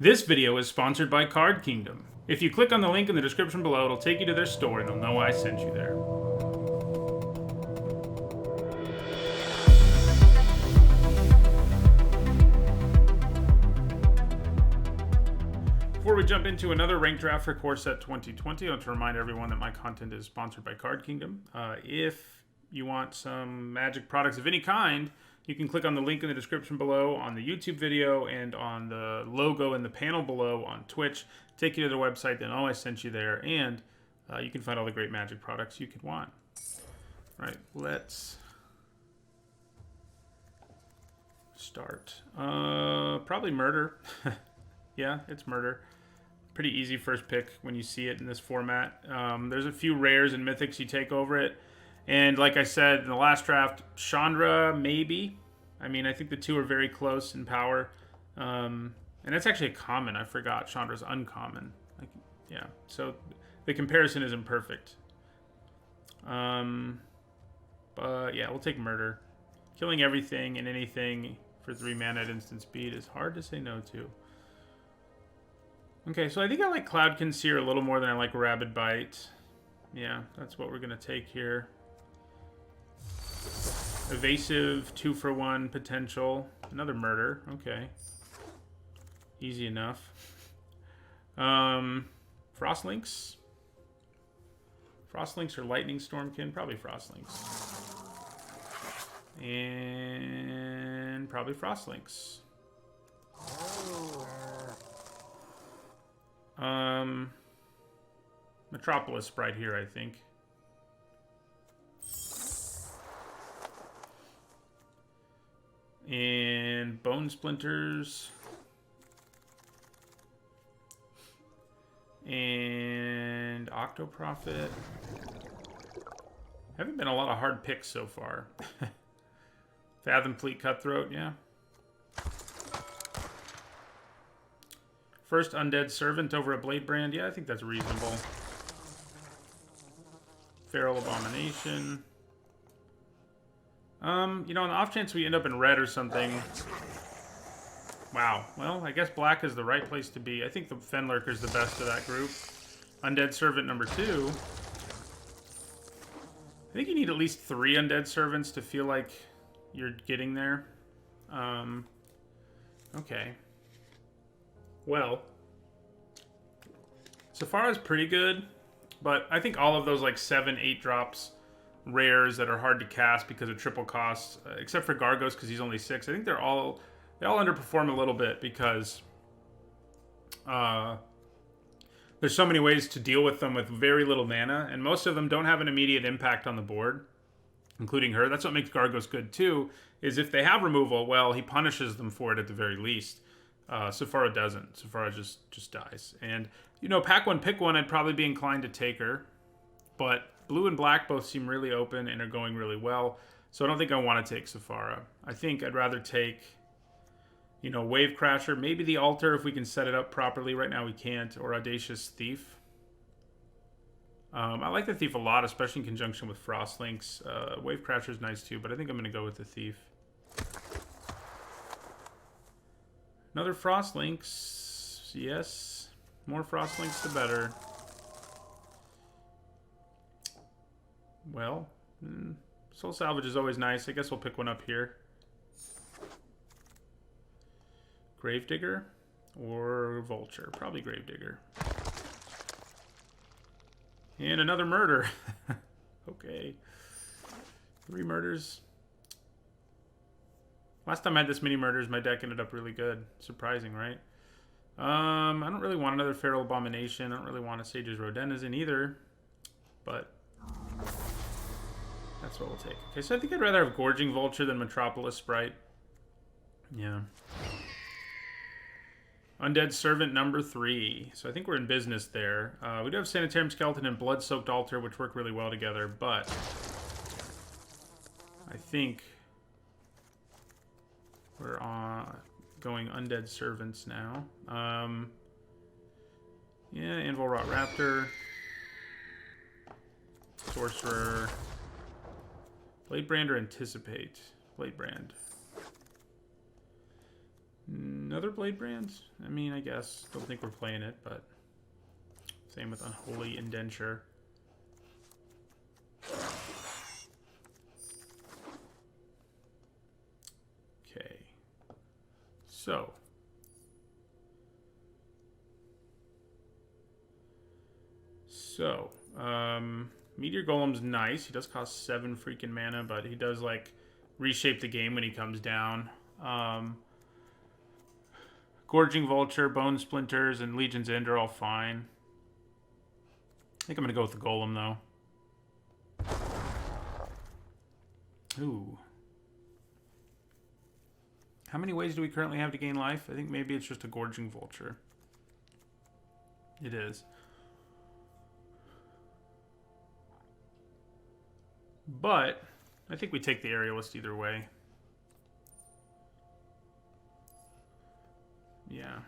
This video is sponsored by Card Kingdom. If you click on the link in the description below, it'll take you to their store and they'll know I sent you there. Before we jump into another ranked draft for Core Set 2020, I want to remind everyone that my content is sponsored by Card Kingdom. If you want some Magic products of any kind, you can click on the link in the description below on the YouTube video and on the logo in the panel below on Twitch. Take you to their website, then I sent you there, and you can find all the great Magic products you could want. All right, let's start. Probably Murder. Yeah, it's Murder. Pretty easy first pick when you see it in this format. There's a few rares and mythics you take over it. And like I said in the last draft, Chandra, maybe. I mean, I think the two are very close in power. And that's actually a common. I forgot. Chandra's uncommon. Yeah, so the comparison isn't perfect. But yeah, we'll take Murder. Killing everything and anything for 3 mana at instant speed is hard to say no to. Okay, so I think I like Cloud Conceer a little more than I like Rabid Bite. Yeah, that's what we're going to take here. Evasive, 2-for-1 potential. Another Murder. Okay. Easy enough. Frostlinks. Frostlinks or Lightning Stormkin? Probably Frostlinks. And probably Frostlinks. Metropolis Sprite here, I think. And Bone Splinters. And Octoprophet. Haven't been a lot of hard picks so far. Fathom Fleet Cutthroat, yeah. First Undead Servant over a Blade Brand, yeah, I think that's reasonable. Feral Abomination. You know, on the off chance we end up in red or something. Wow. Well, I guess black is the right place to be. I think the Fenlurker's the best of that group. Undead Servant number 2. I think you need at least 3 Undead Servants to feel like you're getting there. Okay. Well. Safara's pretty good, but I think all of those like 7, 8 drops rares that are hard to cast because of triple costs, except for Gargos because he's only 6. I think they all underperform a little bit because there's so many ways to deal with them with very little mana, and most of them don't have an immediate impact on the board, including her. That's what makes Gargos good too, is if they have removal, well, he punishes them for it at the very least. Safara doesn't. Safara just dies. And, you know, pack one, pick one, I'd probably be inclined to take her. But blue and black both seem really open and are going really well. So I don't think I want to take Safara. I think I'd rather take, you know, Wave Crasher. Maybe the Altar if we can set it up properly. Right now we can't. Or Audacious Thief. I like the Thief a lot, especially in conjunction with Frostlinks. Wave Crasher is nice too, but I think I'm going to go with the Thief. Another Frostlinks. Yes. More Frostlinks, the better. Well, Soul Salvage is always nice. I guess we'll pick one up here. Gravedigger or Vulture? Probably Gravedigger. And another Murder. Okay. 3 murders. Last time I had this many murders, my deck ended up really good. Surprising, right? I don't really want another Feral Abomination. I don't really want a Sage's Rodenizen either. But that's what we'll take. Okay, so I think I'd rather have Gorging Vulture than Metropolis Sprite. Yeah. Undead Servant number 3. So I think we're in business there. We do have Sanitarium Skeleton and Blood-Soaked Altar, which work really well together, but I think we're going Undead Servants now. Yeah, Anvil Rot Raptor. Sorcerer. Bladebrand or Anticipate? Bladebrand. Another Blade Brand? I mean, I guess. Don't think we're playing it, but same with Unholy Indenture. Okay. So. Meteor Golem's nice. He does cost 7 freaking mana, but he does, like, reshape the game when he comes down. Gorging Vulture, Bone Splinters, and Legion's End are all fine. I think I'm going to go with the Golem, though. Ooh. How many ways do we currently have to gain life? I think maybe it's just a Gorging Vulture. It is. But I think we take the Aerialist either way. Yeah.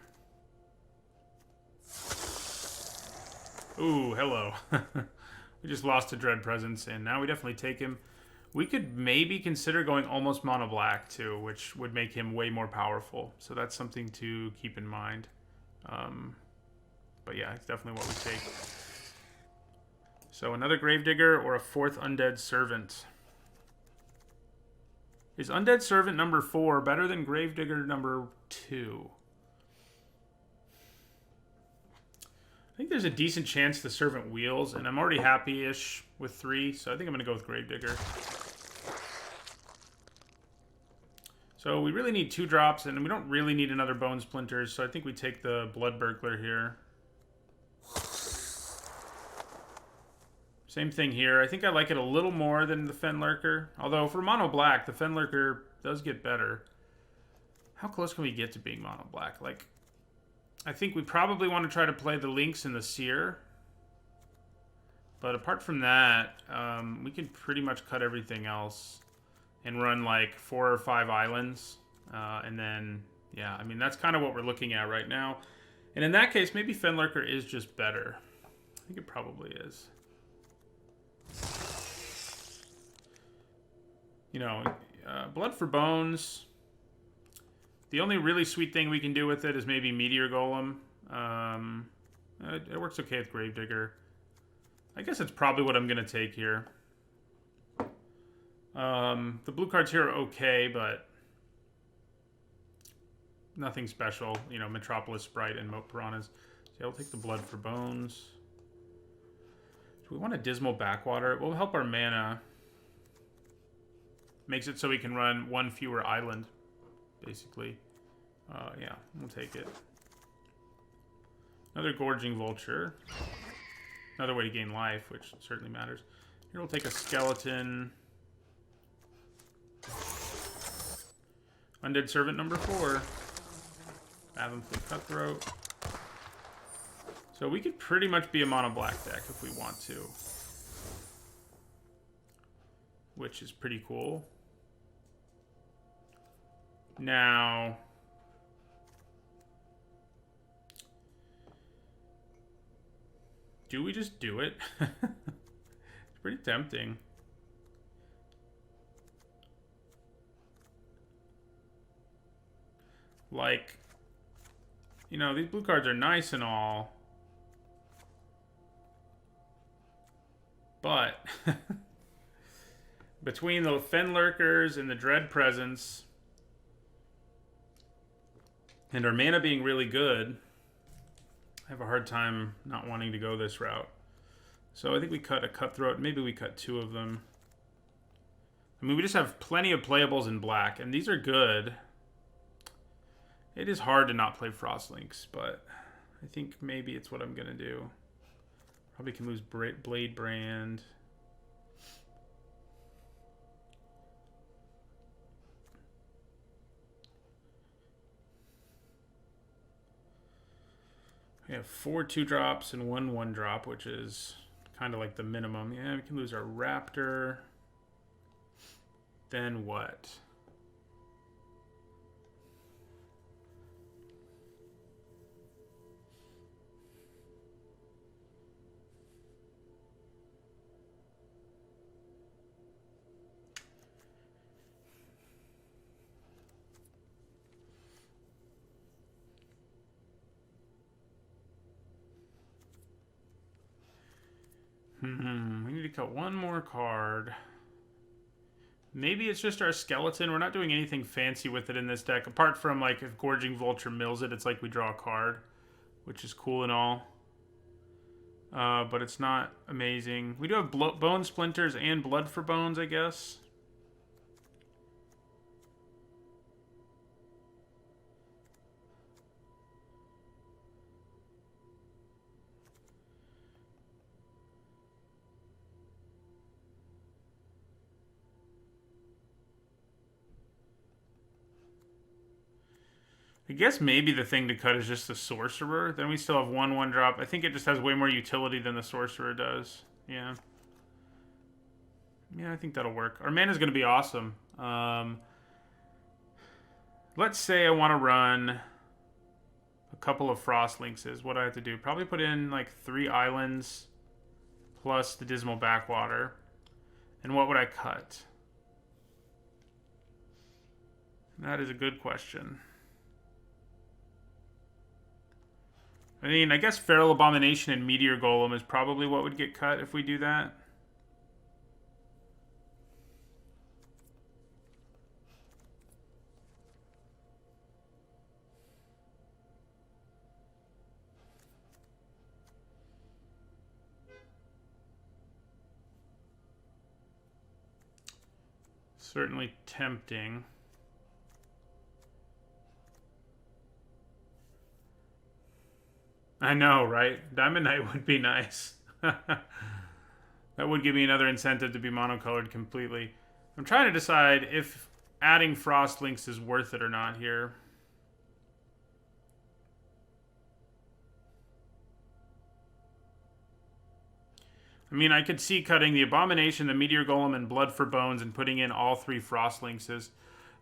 Ooh, hello. We just lost to Dread Presence, and now we definitely take him. We could maybe consider going almost mono black, too, which would make him way more powerful. So that's something to keep in mind. But yeah, it's definitely what we take. So another Gravedigger or a 4th Undead Servant. Is Undead Servant number 4 better than Gravedigger number 2? I think there's a decent chance the Servant wheels, and I'm already happy-ish with 3, so I think I'm going to go with Gravedigger. So we really need 2 drops, and we don't really need another Bone Splinters, so I think we take the Blood Burglar here. Same thing here. I think I like it a little more than the Fenlurker. Although for mono black, the Fenlurker does get better. How close can we get to being mono black? Like, I think we probably want to try to play the Lynx and the Seer. But apart from that, we can pretty much cut everything else and run like 4 or 5 islands. And then, yeah, I mean, that's kind of what we're looking at right now. And in that case, maybe Fenlurker is just better. I think it probably is. You know, Blood for Bones. The only really sweet thing we can do with it is maybe Meteor Golem. It works okay with Gravedigger. I guess it's probably what I'm going to take here. The blue cards here are okay, but nothing special. You know, Metropolis Sprite and Moat Piranhas. So I'll take the Blood for Bones. Do we want a Dismal Backwater? It will help our mana. Makes it so we can run 1 fewer island, basically. Yeah, we'll take it. Another Gorging Vulture. Another way to gain life, which certainly matters. Here we'll take a Skeleton. Undead Servant number 4. Fathom Fleet Cutthroat. So we could pretty much be a mono black deck if we want to. Which is pretty cool. Now, do we just do it? It's pretty tempting. Like, you know, these blue cards are nice and all. But between the Fenlurkers and the Dread Presence and our mana being really good, I have a hard time not wanting to go this route. So I think we cut a Cutthroat. Maybe we cut 2 of them. I mean, we just have plenty of playables in black, and these are good. It is hard to not play Frostlinks, but I think maybe it's what I'm going to do. Probably can lose Blade Brand. We have 4 2-drops and 1 1-drop, which is kind of like the minimum. Yeah, we can lose our Raptor. Then what? We need to cut one more card. Maybe it's just our skeleton. We're not doing anything fancy with it in this deck. Apart from, like, if Gorging Vulture mills it, it's like we draw a card. Which is cool and all. But it's not amazing. We do have Bone Splinters and Blood for Bones, I guess. I guess maybe the thing to cut is just the Sorcerer. Then we still have 1/1 drop. I think it just has way more utility than the Sorcerer does. Yeah. Yeah, I think that'll work. Our mana's going to be awesome. Let's say I want to run a couple of Frost Lynxes. What do I have to do? Probably put in like 3 islands plus the Dismal Backwater. And what would I cut? That is a good question. I mean, I guess Feral Abomination and Meteor Golem is probably what would get cut if we do that. Certainly tempting. I know, right? Diamond Knight would be nice. That would give me another incentive to be monocolored completely. I'm trying to decide if adding Frost Links is worth it or not here. I mean, I could see cutting the Abomination, the Meteor Golem, and Blood for Bones and putting in all 3 Frost Linkses.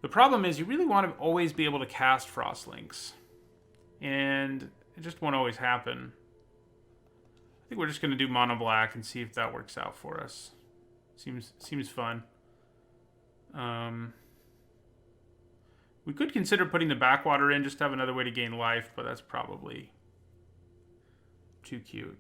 The problem is you really want to always be able to cast Frost Links. And it just won't always happen. I think we're just going to do mono black and see if that works out for us. Seems fun. We could consider putting the Backwater in just to have another way to gain life, but that's probably too cute.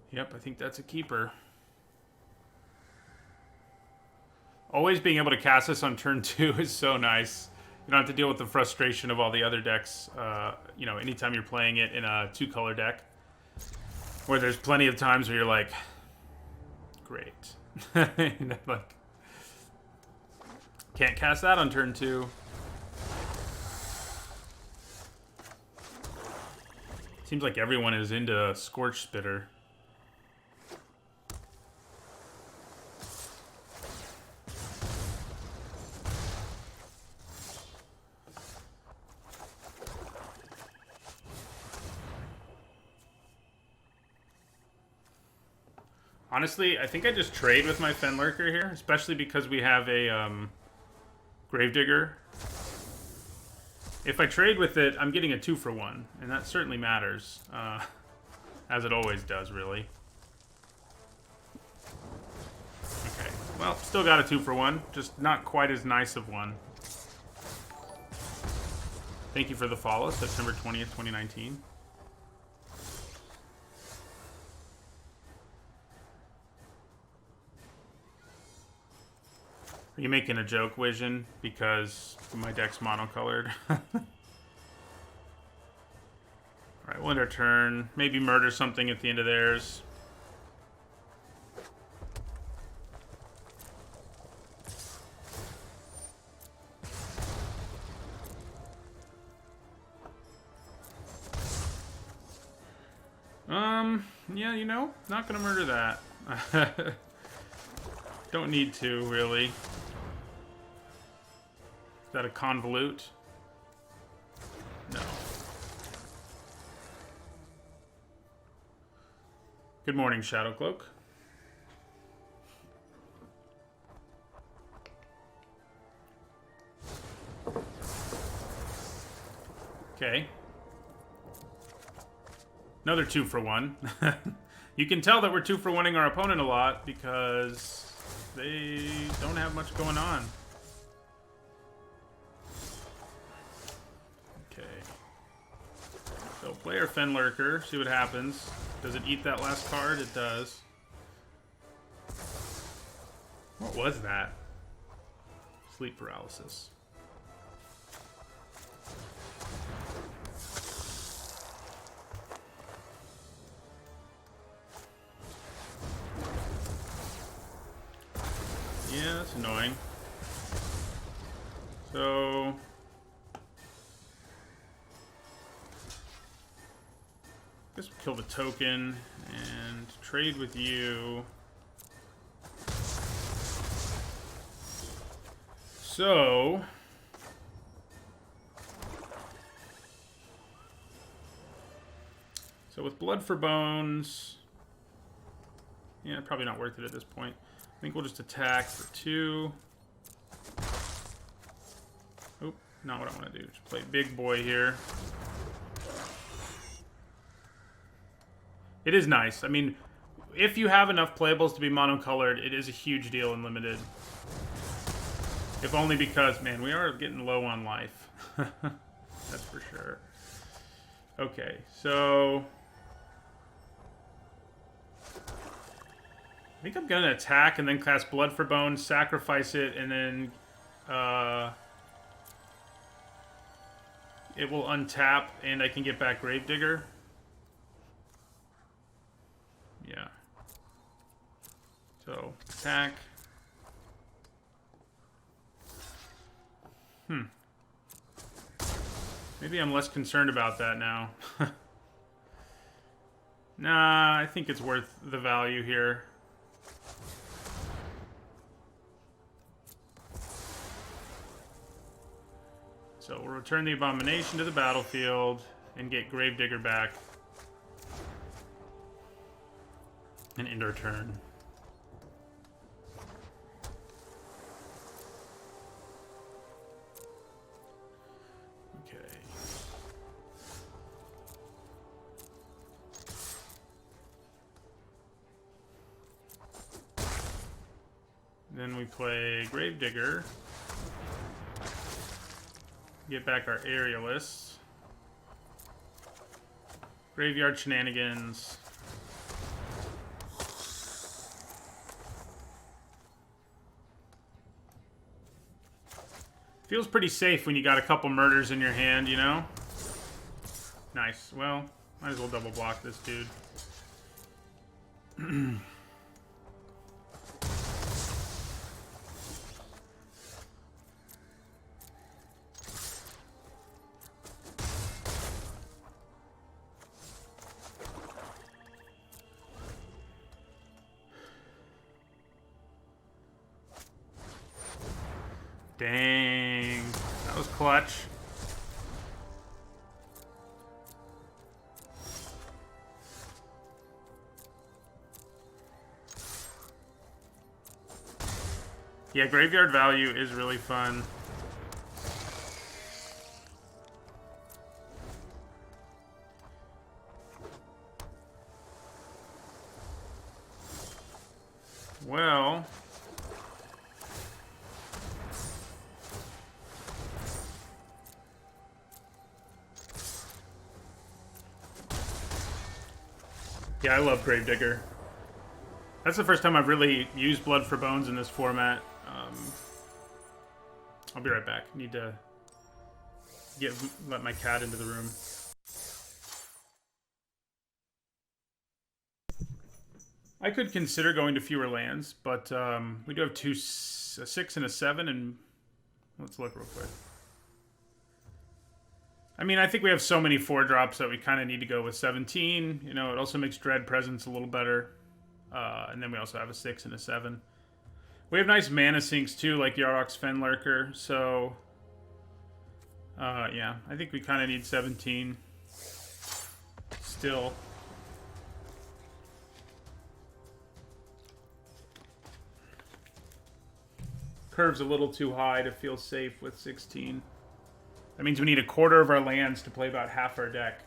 Yep, I think that's a keeper. Always being able to cast this on turn 2 is so nice. You don't have to deal with the frustration of all the other decks, you know, anytime you're playing it in a 2-color deck. Where there's plenty of times where you're like, great. You know, like, can't cast that on turn 2. Seems like everyone is into Scorch Spitter. Honestly, I think I just trade with my Fenlurker here, especially because we have a Gravedigger. If I trade with it, I'm getting a 2-for-1, and that certainly matters, as it always does, really. Okay, well, still got a 2-for-1, just not quite as nice of one. Thank you for the follow, September 20th, 2019. Are you making a joke, Vision? Because my deck's monocolored. Alright, we'll end our turn. Maybe murder something at the end of theirs. Yeah, you know, not gonna murder that. Don't need to, really. Is that a convolute? No. Good morning, Shadowcloak. Okay. Another 2 for 1. You can tell that we're 2 for 1ing our opponent a lot because they don't have much going on. Okay. So play our Fenlurker, see what happens. Does it eat that last card? It does. What was that? Sleep paralysis. Yeah, that's annoying. So... I guess we'll kill the token and trade with you. So... So with Blood for Bones... Yeah, probably not worth it at this point. I think we'll just attack for 2. Oop, not what I want to do. Just play big boy here. It is nice. I mean, if you have enough playables to be monocolored, it is a huge deal in Limited. If only because, man, we are getting low on life. That's for sure. Okay, so... I think I'm gonna attack and then cast Blood for Bones, sacrifice it, and then it will untap and I can get back Gravedigger. Yeah. So, attack. Maybe I'm less concerned about that now. Nah, I think it's worth the value here. So we'll return the Abomination to the battlefield and get Gravedigger back. And end our turn. Okay. Then we play Gravedigger. Get back our Aerialists. Graveyard Shenanigans. Feels pretty safe when you got a couple murders in your hand, you know? Nice. Well, might as well double block this dude. Dang. That was clutch. Yeah, graveyard value is really fun. Well... yeah, I love Gravedigger. That's the first time I've really used Blood for Bones in this format. I'll be right back. Need to let my cat into the room. I could consider going to fewer lands, but we do have a 6 and a 7, and let's look real quick. I mean, I think we have so many 4-drops that we kind of need to go with 17. You know, it also makes Dread Presence a little better. And then we also have a 6 and a 7. We have nice mana sinks, too, like Yarok's Fenlurker. So, yeah, I think we kind of need 17 still. Curve's a little too high to feel safe with 16. That means we need a quarter of our lands to play about half our deck.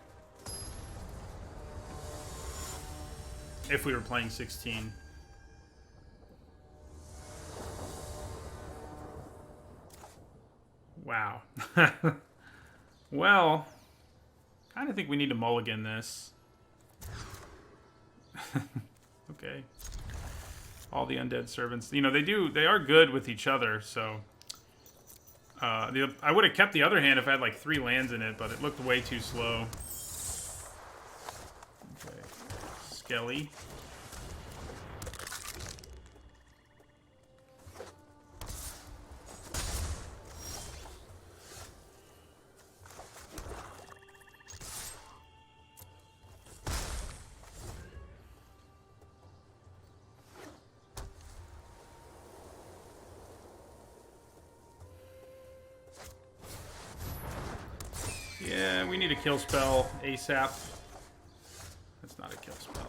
If we were playing 16. Wow. Well, kind of think we need to mulligan this. Okay. All the undead servants. You know, they are good with each other, so... I would have kept the other hand if I had like 3 lands in it, but it looked way too slow. Okay. Skelly. Yeah, we need a kill spell ASAP. That's not a kill spell.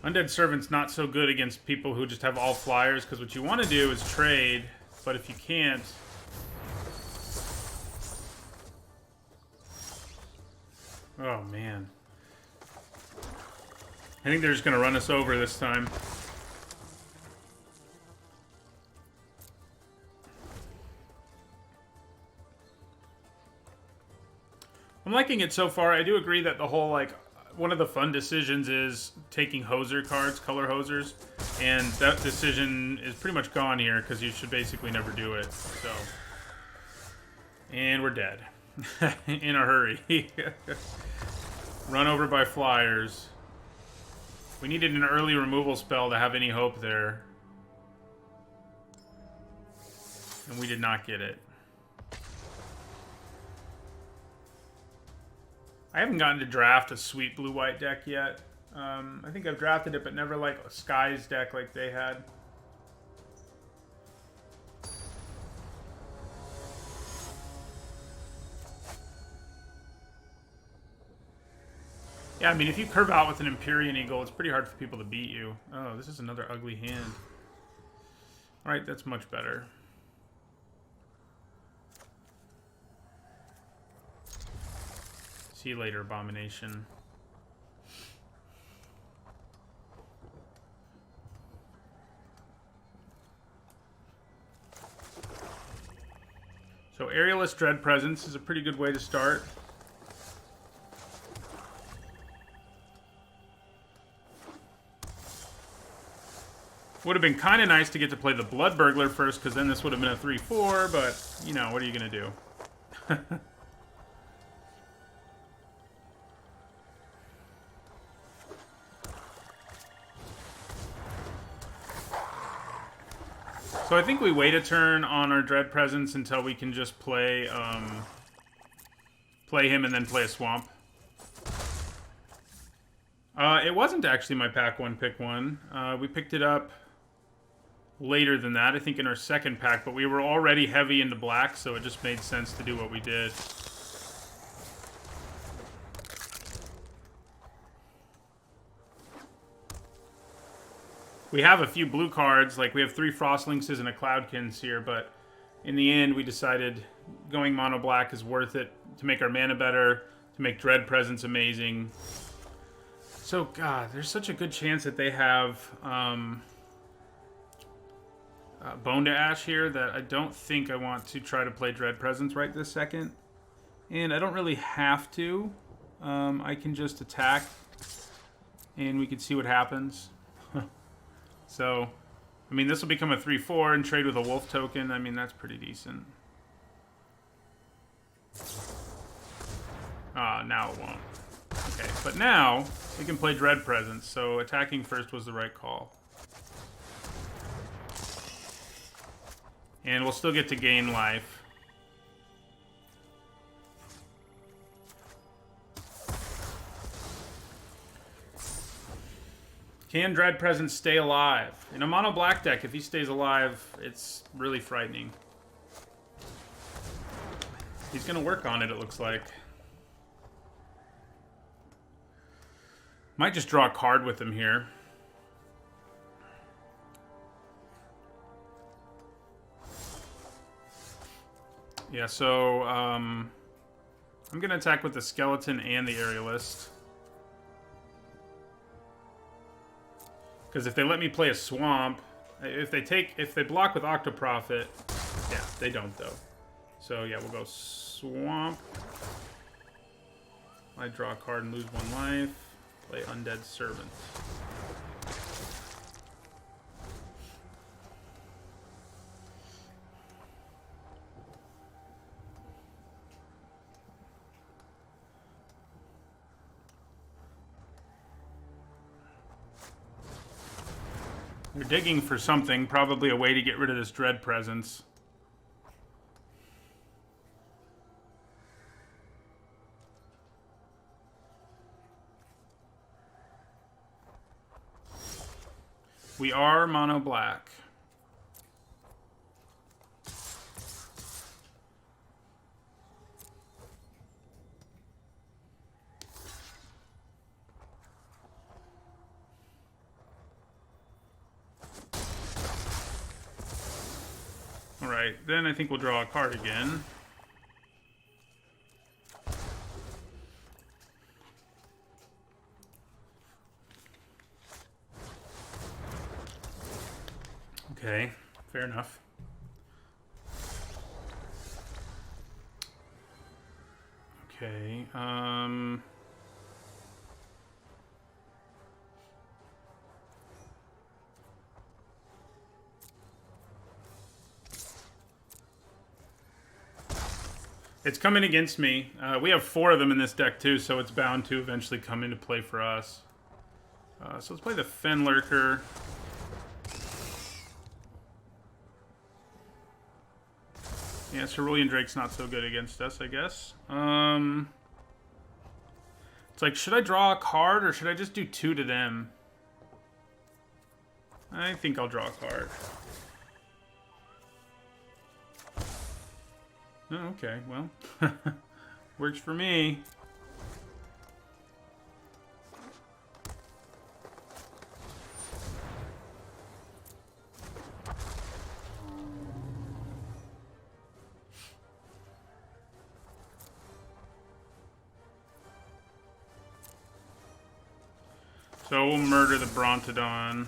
Undead Servant's not so good against people who just have all flyers, because what you want to do is trade, but if you can't... Oh, man. I think they're just going to run us over this time. I'm liking it so far. I do agree that the whole, like, one of the fun decisions is taking hoser cards, color hosers, and that decision is pretty much gone here because you should basically never do it. So, and we're dead in a hurry. Run over by flyers. We needed an early removal spell to have any hope there, and we did not get it. I haven't gotten to draft a sweet blue-white deck yet. I think I've drafted it, but never like a Skies deck like they had. Yeah, I mean, if you curve out with an Empyrean Eagle, it's pretty hard for people to beat you. Oh, this is another ugly hand. Alright, that's much better. See you later, Abomination. So Aerialist Dread Presence is a pretty good way to start. Would have been kind of nice to get to play the Blood Burglar first, because then this would have been a 3-4, but, you know, what are you going to do? So I think we wait a turn on our Dread Presence until we can just play play him and then play a Swamp. It wasn't actually my pack 1 pick 1. We picked it up later than that, I think in our second pack, but we were already heavy into black, so it just made sense to do what we did. We have a few blue cards, like we have 3 Frostlinkses and a Cloudkins here, but in the end we decided going mono black is worth it to make our mana better, to make Dread Presence amazing. So, God, there's such a good chance that they have Bone to Ash here that I don't think I want to try to play Dread Presence right this second. And I don't really have to. I can just attack and we can see what happens. So, I mean, this will become a 3-4 and trade with a wolf token. I mean, that's pretty decent. Now it won't. Okay, but now we can play Dread Presence, so attacking first was the right call. And we'll still get to gain life. Can Dread Presence stay alive? In a mono black deck, if he stays alive, it's really frightening. He's going to work on it, it looks like. Might just draw a card with him here. Yeah, so I'm going to attack with the Skeleton and the Aerialist. Because if they let me play a Swamp, if they block with Octoprofit, yeah, they don't though. So yeah, we'll go Swamp. I draw a card and lose 1 life. Play Undead Servant. They're digging for something, probably a way to get rid of this Dread Presence. We are mono black. Alright, then I think we'll draw a card again. Okay, fair enough. Okay, it's coming against me. We have 4 of them in this deck too, so it's bound to eventually come into play for us. So let's play the Fen Lurker. Yeah, Cerulean Drake's not so good against us, I guess. It's like, should I draw a card or should I just do 2 to them? I think I'll draw a card. Oh, okay, well, works for me. So we'll murder the Brontodon.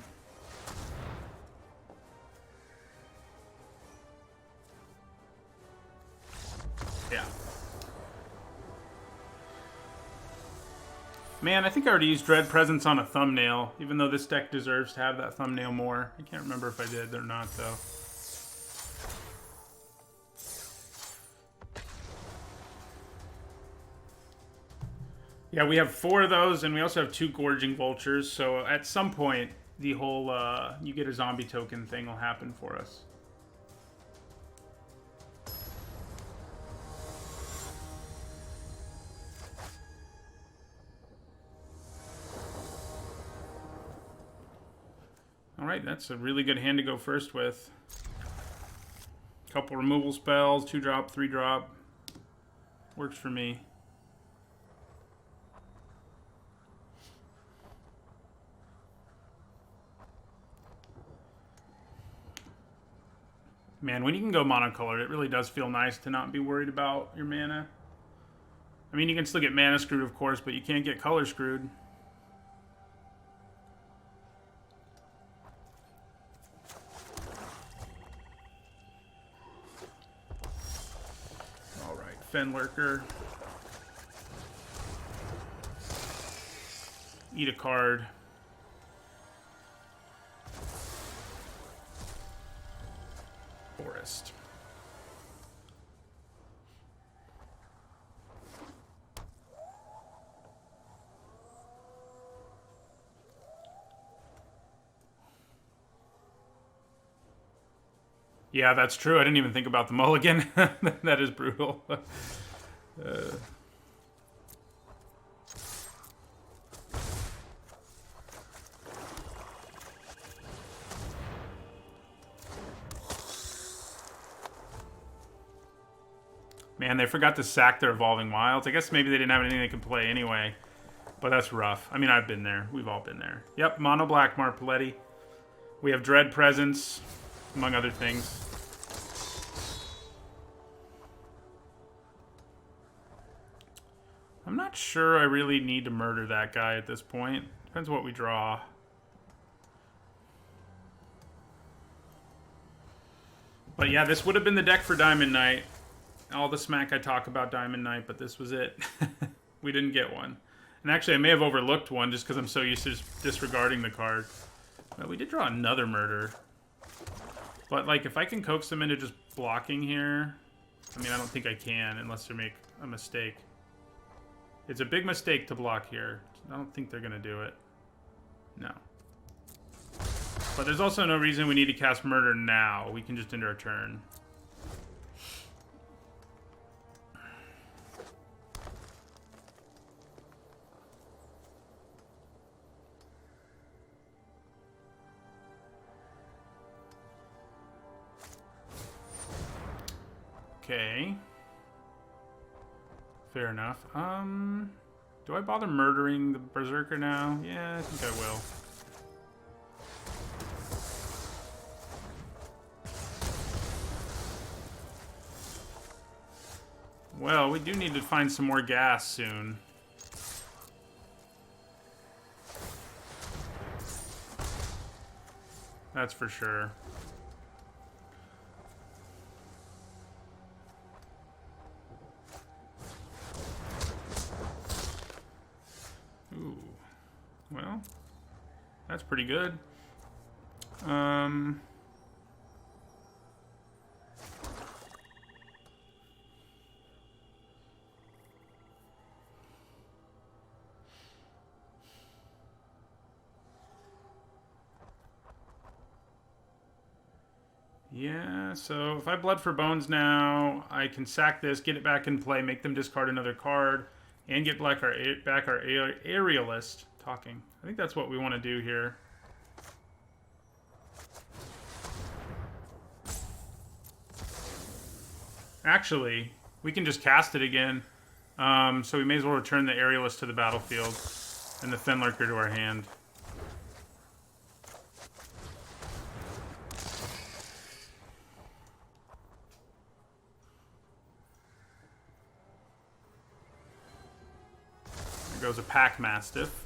Yeah. Man, I think I already used Dread Presence on a thumbnail, even though this deck deserves to have that thumbnail more. I can't remember if I did or not, though. Yeah, we have 4 of those, and we also have 2 Gorging Vultures, so at some point, the whole, you get a zombie token thing will happen for us. Alright, that's a really good hand to go first with. Couple removal spells, 2-drop, 3-drop. Works for me. Man, when you can go monocolored, it really does feel nice to not be worried about your mana. I mean, you can still get mana screwed, of course, but you can't get color screwed. Alright, Fen Lurker. Eat a card. Forest. Yeah, that's true. I didn't even think about the mulligan. That is brutal. Man, they forgot to sack their Evolving Wilds. I guess maybe they didn't have anything they could play anyway. But that's rough. I mean, I've been there. We've all been there. Yep, Mono Black Marpaletti. We have Dread Presence, among other things. I'm not sure I really need to murder that guy at this point. Depends what we draw. But yeah, this would have been the deck for Diamond Knight. All the smack I talk about Diamond Knight, but this was it. We didn't get one. And actually, I may have overlooked one just because I'm so used to just disregarding the card. Well, we did draw another murder. But, like, if I can coax them into just blocking here... I mean, I don't think I can unless they make a mistake. It's a big mistake to block here. I don't think they're going to do it. No. But there's also no reason we need to cast Murder now. We can just end our turn. Okay. Fair enough. Do I bother murdering the Berserker now? Yeah, I think I will. Well, we do need to find some more gas soon. That's for sure. Ooh. Well, that's pretty good. Yeah, so if I Blood for Bones now, I can sack this, get it back in play, make them discard another card, and get back our Aerialist. Talking. I think that's what we want to do here. Actually, we can just cast it again. So we may as well return the Aerialist to the battlefield and the Fenlurker to our hand. There goes a Pack Mastiff.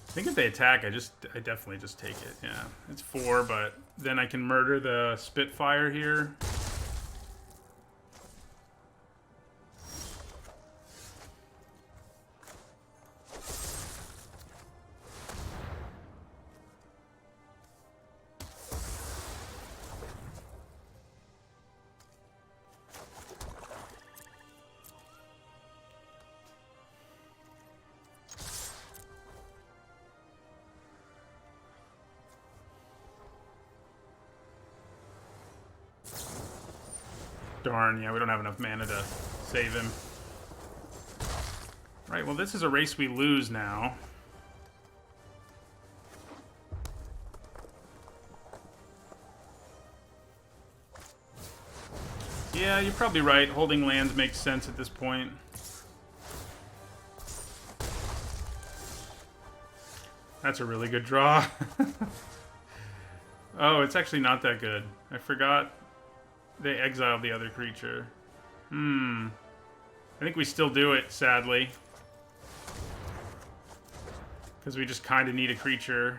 I think if they attack, I definitely just take it. Yeah, it's 4, but then I can murder the Spitfire here. Darn, yeah, we don't have enough mana to save him. Right, well, this is a race we lose now. Yeah, you're probably right. Holding lands makes sense at this point. That's a really good draw. Oh, it's actually not that good. I forgot they exiled the other creature. I think we still do it, sadly. Because we just kind of need a creature.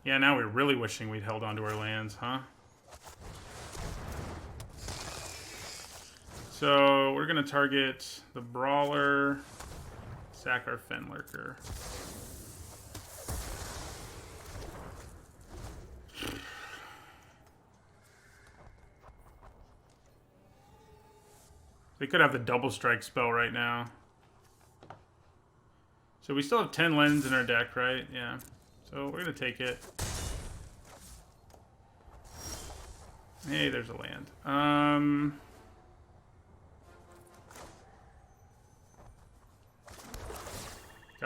Yeah, now we're really wishing we'd held onto our lands, huh? So, we're going to target the Brawler, sack our Fenlurker. They could have the double strike spell right now. So we still have 10 lands in our deck, right? Yeah. So we're going to take it. Hey, there's a land.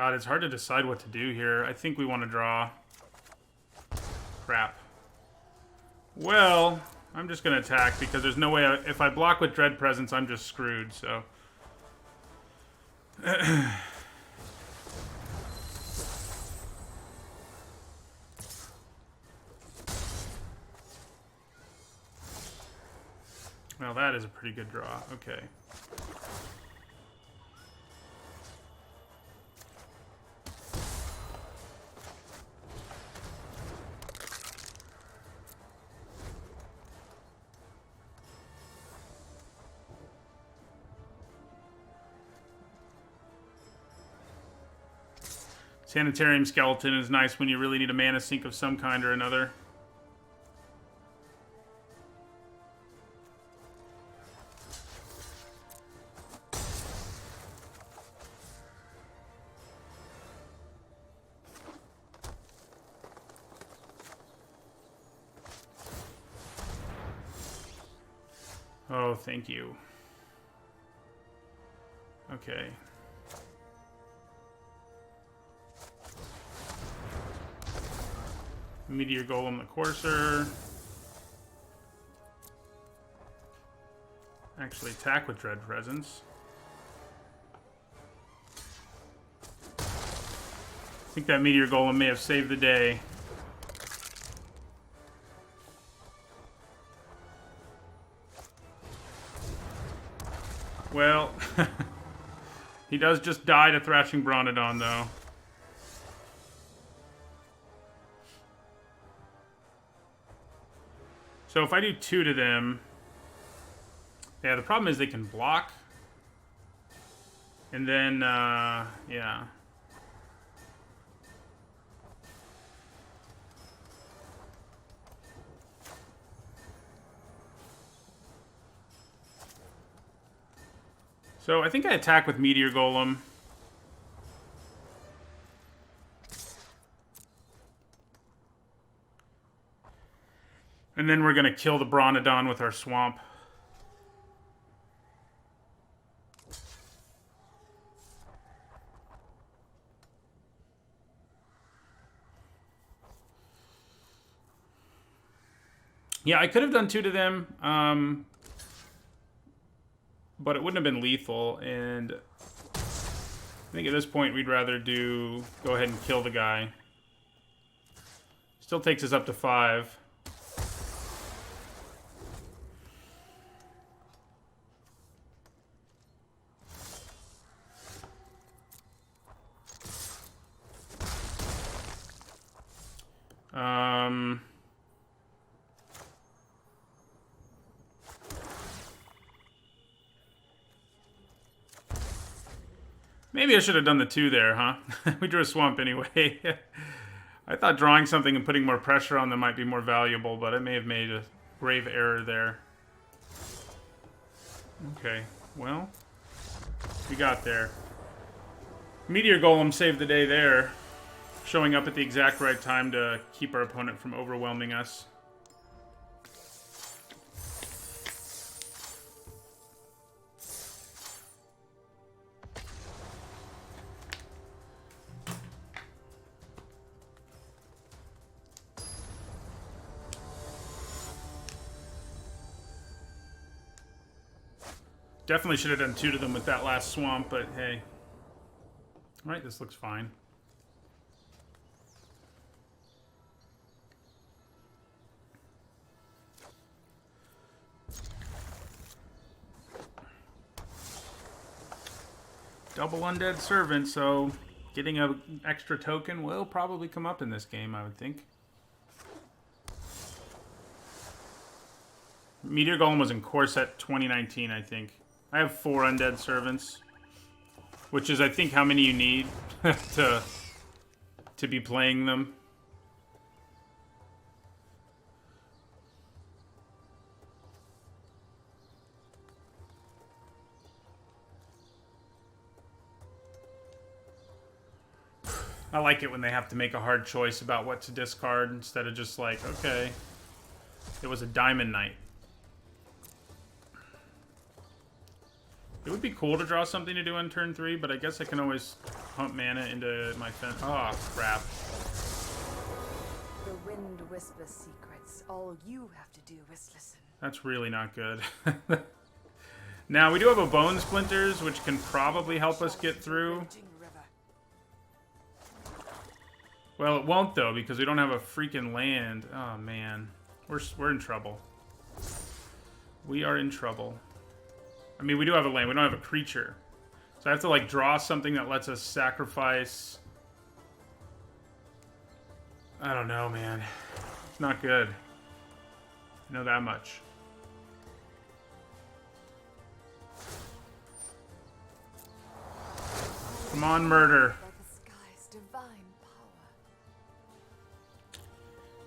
God, it's hard to decide what to do here. I think we want to draw. Crap. Well, I'm just going to attack because there's no way... if I block with Dread Presence, I'm just screwed, so... Well, that is a pretty good draw. Okay. Sanitarium Skeleton is nice when you really need a mana sink of some kind or another. Oh, thank you. Okay. Meteor Golem the Courser. Actually attack with Dread Presence. I think that Meteor Golem may have saved the day. Well, he does just die to Thrashing Bronodon, though. So if I do 2 to them... Yeah, the problem is they can block. And then, yeah. So I think I attack with Meteor Golem. And then we're going to kill the Bronodon with our Swamp. Yeah, I could have done 2 to them. But it wouldn't have been lethal, and I think at this point we'd rather go ahead and kill the guy. Still takes us up to 5. Maybe I should have done the 2 there, huh? We drew a Swamp anyway. I thought drawing something and putting more pressure on them might be more valuable, but I may have made a grave error there. Okay, well, we got there. Meteor Golem saved the day there, showing up at the exact right time to keep our opponent from overwhelming us. Definitely should have done 2 to them with that last Swamp, but hey. Alright, this looks fine. Double Undead Servant, so getting an extra token will probably come up in this game, I would think. Meteor Golem was in Core Set 2019, I think. I have 4 Undead Servants, which is, I think, how many you need to be playing them. I like it when they have to make a hard choice about what to discard instead of just like, okay, it was a Diamond Knight. It would be cool to draw something to do on turn 3, but I guess I can always pump mana into my fence. Oh, crap. The wind whispers secrets. All you have to do is listen. That's really not good. Now, we do have a Bone Splinters, which can probably help us get through. Well, it won't, though, because we don't have a freaking land. Oh, man. We're in trouble. We are in trouble. I mean, we do have a land. We don't have a creature. So I have to, like, draw something that lets us sacrifice... I don't know, man. It's not good. I know that much. Come on, murder.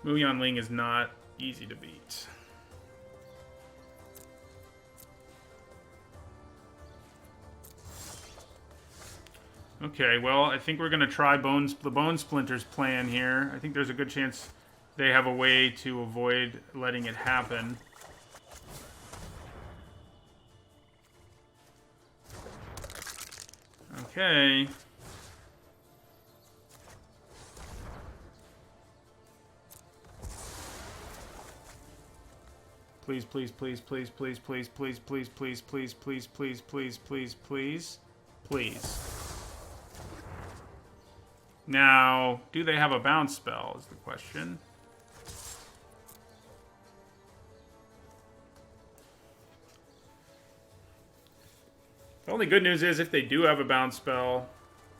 Muyan Ling is not easy to beat. Okay, well, I think we're going to try the Bone Splinters plan here. I think there's a good chance they have a way to avoid letting it happen. Okay. Please, please, please, please, please, please, please, please, please, please, please, please, please, please, please, please. Now, do they have a bounce spell is the question. The only good news is if they do have a bounce spell,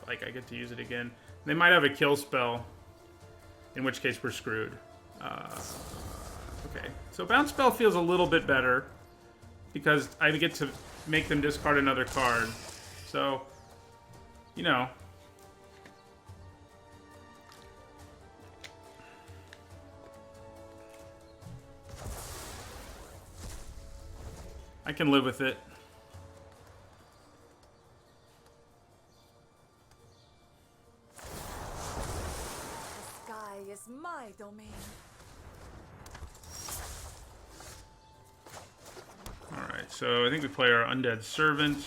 like I get to use it again, they might have a kill spell, in which case we're screwed. Okay, so bounce spell feels a little bit better because I get to make them discard another card. So, you know. I can live with it. The sky is my domain. Alright, so I think we play our Undead Servant.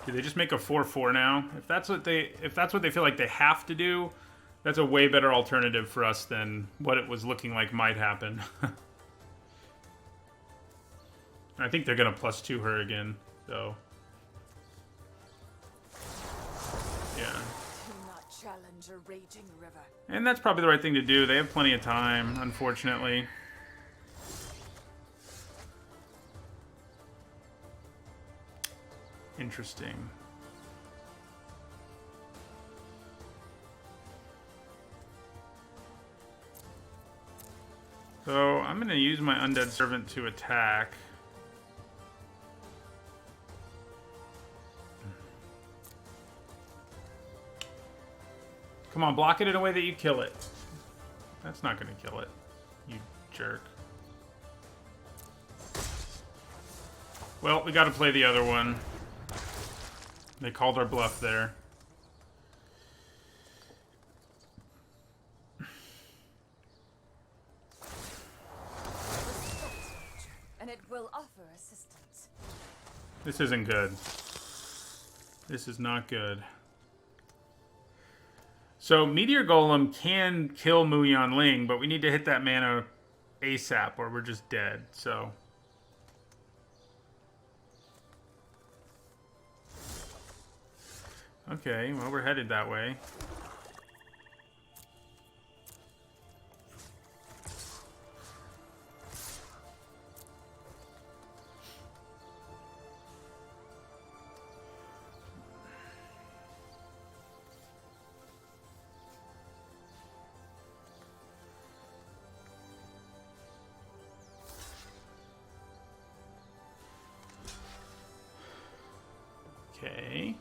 Do they just make a 4/4 now? If that's what they feel like they have to do, that's a way better alternative for us than what it was looking like might happen. I think they're gonna +2 her again, though. Yeah. Challenge a raging river. And that's probably the right thing to do. They have plenty of time, unfortunately. Interesting. So I'm going to use my Undead Servant to attack. Come on, block it in a way that you kill it. That's not going to kill it, you jerk. Well, we got to play the other one. They called our bluff there. And it will offer assistance. This isn't good. This is not good. So, Meteor Golem can kill Muyan Ling, but we need to hit that mana ASAP or we're just dead, so... Okay, well, we're headed that way. Okay.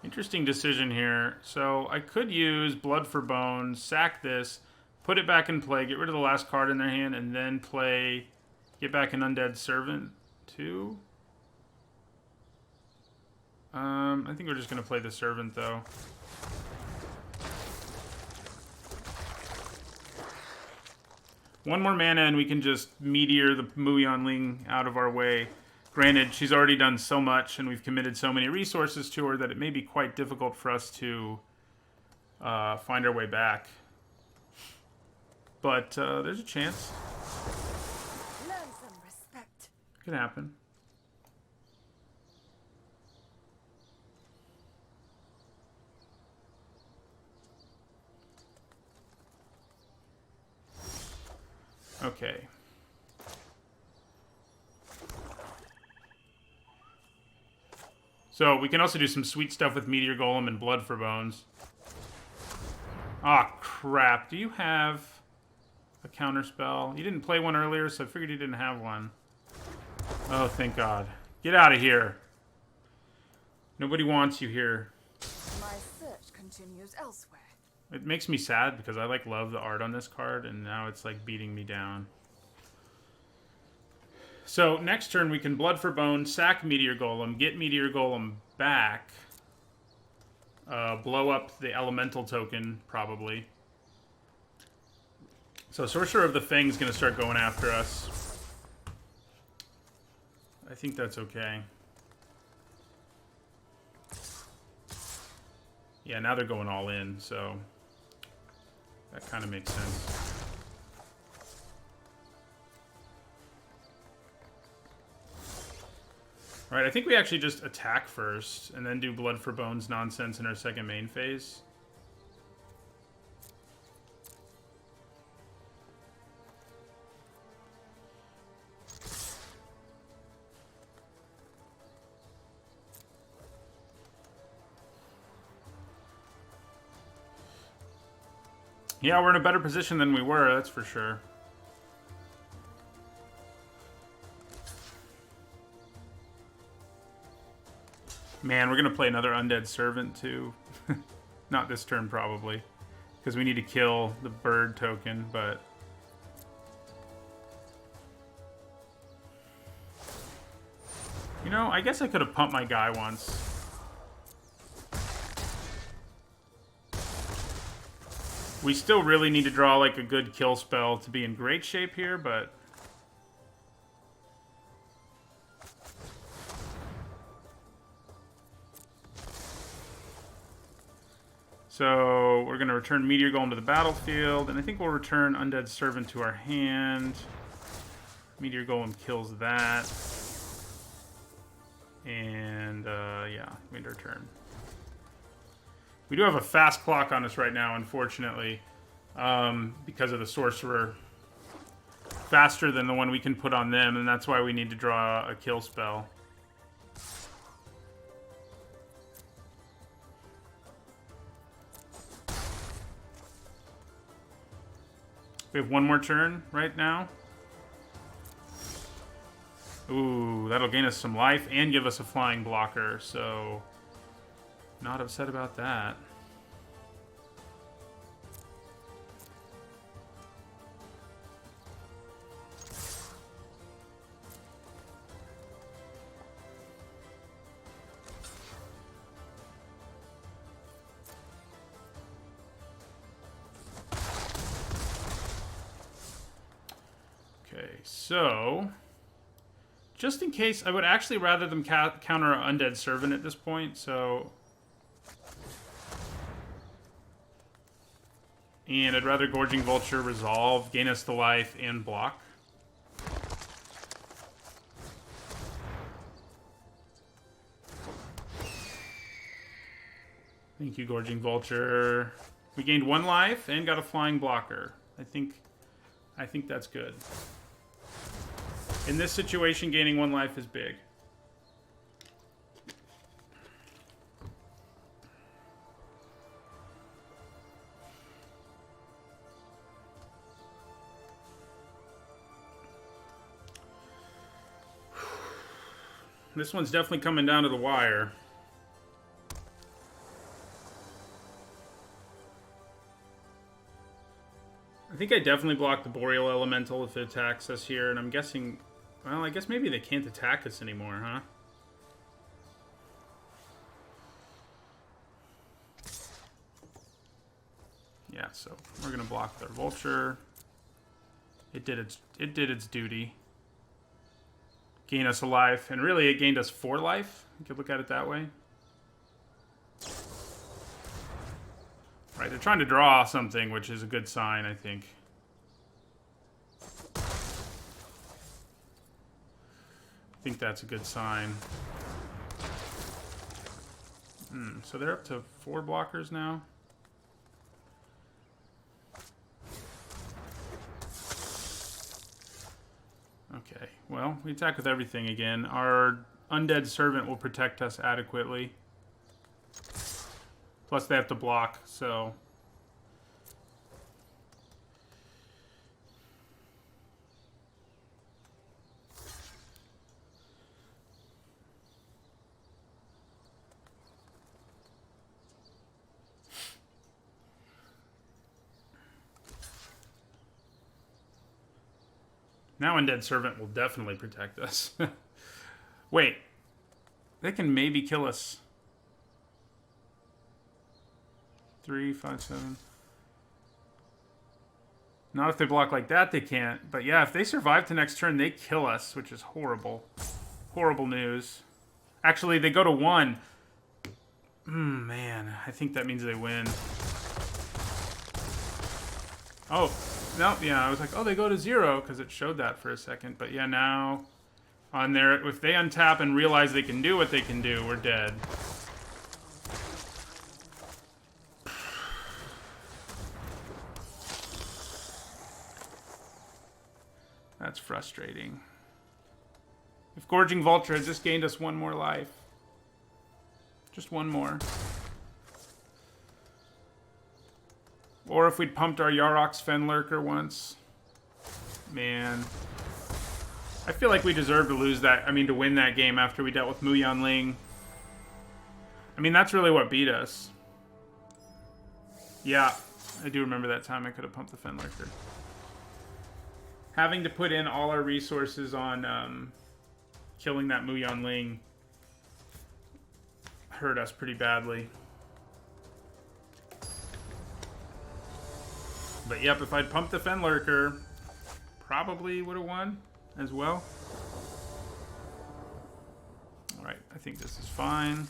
Interesting decision here. So I could use Blood for Bone, sack this, put it back in play, get rid of the last card in their hand, and then play, get back an Undead Servant too. I think we're just going to play the Servant, though. One more mana and we can just Meteor the Muyan Ling out of our way. Granted, she's already done so much and we've committed so many resources to her that it may be quite difficult for us to find our way back. But there's a chance. Learn some respect. Could happen. Okay. So we can also do some sweet stuff with Meteor Golem and Blood for Bones. Ah, crap. Do you have a counterspell? You didn't play one earlier, so I figured you didn't have one. Oh, thank God. Get out of here. Nobody wants you here. My search continues elsewhere. It makes me sad because I love the art on this card, and now it's beating me down. So next turn we can Blood for Bone, sack Meteor Golem, get Meteor Golem back, blow up the Elemental token probably. So Sorcerer of the Fang's gonna start going after us. I think that's okay. Yeah, now they're going all in, so that kind of makes sense. Alright, I think we actually just attack first, and then do Blood for Bones nonsense in our second main phase. Yeah, we're in a better position than we were, that's for sure. Man, we're going to play another Undead Servant, too. Not this turn, probably. Because we need to kill the bird token, but... You know, I guess I could have pumped my guy once. We still really need to draw, a good kill spell to be in great shape here, but... So, we're going to return Meteor Golem to the battlefield, and I think we'll return Undead Servant to our hand. Meteor Golem kills that. And, yeah, we end our turn. We do have a fast clock on us right now, unfortunately, because of the Sorcerer. Faster than the one we can put on them, and that's why we need to draw a kill spell. We have one more turn right now. Ooh, that'll gain us some life and give us a flying blocker, so not upset about that. Okay, so just in case, I would actually rather them counter our Undead Servant at this point, so... And I'd rather Gorging Vulture resolve, gain us the life, and block. Thank you, Gorging Vulture. We gained 1 life and got a flying blocker. I think that's good. In this situation, gaining 1 life is big. This one's definitely coming down to the wire. I think I definitely block the Boreal Elemental if it attacks us here, and I'm guessing... Well, I guess maybe they can't attack us anymore, huh? so we're gonna block their vulture. It did its duty. Gain us a life, and really it gained us 4 life. You could look at it that way. Right, they're trying to draw something, which is a good sign, I think. I think that's a good sign. So they're up to 4 blockers now. Okay, well, we attack with everything again. Our undead servant will protect us adequately. Plus they have to block, so... Now Undead Servant will definitely protect us. Wait. They can maybe kill us. 3, 5, 7. Not if they block like that, they can't. But yeah, if they survive to next turn, they kill us, which is horrible. Horrible news. Actually, they go to 1. Man, I think that means they win. Oh, no, yeah, I was like, oh, they go to 0, because it showed that for a second. But yeah, now, on there, if they untap and realize they can do what they can do, we're dead. That's frustrating. If Gorging Vulture had just gained us 1 more life. Just 1 more. Or if we'd pumped our Yarok's Fenlurker once. Man. I feel like we deserve to lose that. I mean, to win that game after we dealt with Mu Yanling. I mean, that's really what beat us. Yeah, I do remember that time I could have pumped the Fenlurker. Having to put in all our resources on killing that Mu Yanling hurt us pretty badly. But yep, if I'd pumped the Fenlurker, probably would have won as well. Alright, I think this is fine.